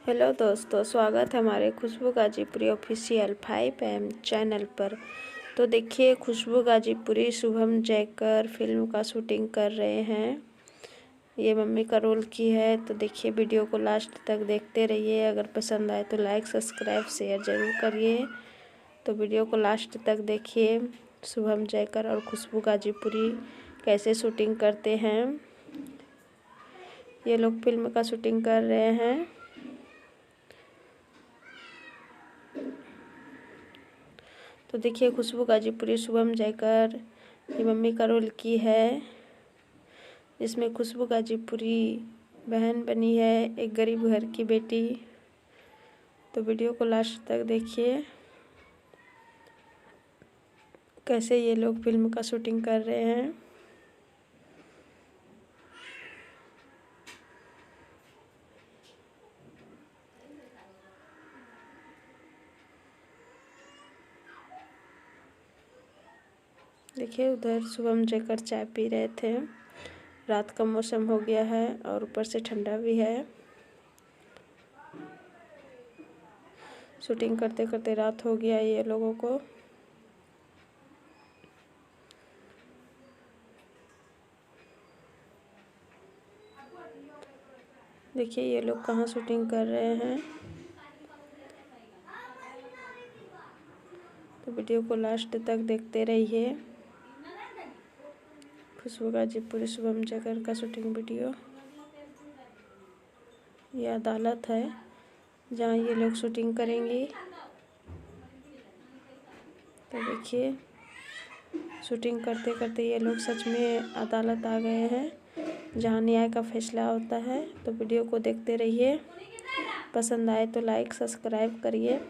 Hello दोस्तों, स्वागत है हमारे खुशबू गाजीपुरी ऑफिशियल 5 AM चैनल पर। तो देखिए, खुशबू गाजीपुरी शुभम जयकर फिल्म का शूटिंग कर रहे हैं। ये मम्मी का रोल की है। तो देखिए, वीडियो को लास्ट तक देखते रहिए। अगर पसंद आए तो लाइक सब्सक्राइब शेयर ज़रूर करिए। तो वीडियो को लास्ट तक देखिए, शुभम जयकर और खुशबू गाजीपुरी कैसे शूटिंग करते हैं। ये लोग फिल्म का शूटिंग कर रहे हैं। तो देखिए, खुशबू गाजीपुरी शुभम जयकर ये मम्मी का रोल की है, जिसमें खुशबू गाजीपुरी बहन बनी है, एक गरीब घर की बेटी। तो वीडियो को लास्ट तक देखिए, कैसे ये लोग फिल्म का शूटिंग कर रहे हैं। देखिए, उधर शुभम जयकर चाय पी रहे थे। रात का मौसम हो गया है और ऊपर से ठंडा भी है। शूटिंग करते करते रात हो गया ये लोगों को। देखिए, ये लोग कहाँ शूटिंग कर रहे हैं। तो वीडियो को लास्ट तक देखते रहिए। खुशबू गाजीपुरी शुभम जयकर का शूटिंग वीडियो। ये अदालत है जहाँ ये लोग शूटिंग करेंगे। तो देखिए, शूटिंग करते करते ये लोग सच में अदालत आ गए हैं, जहाँ न्याय का फैसला होता है। तो वीडियो को देखते रहिए। पसंद आए तो लाइक सब्सक्राइब करिए।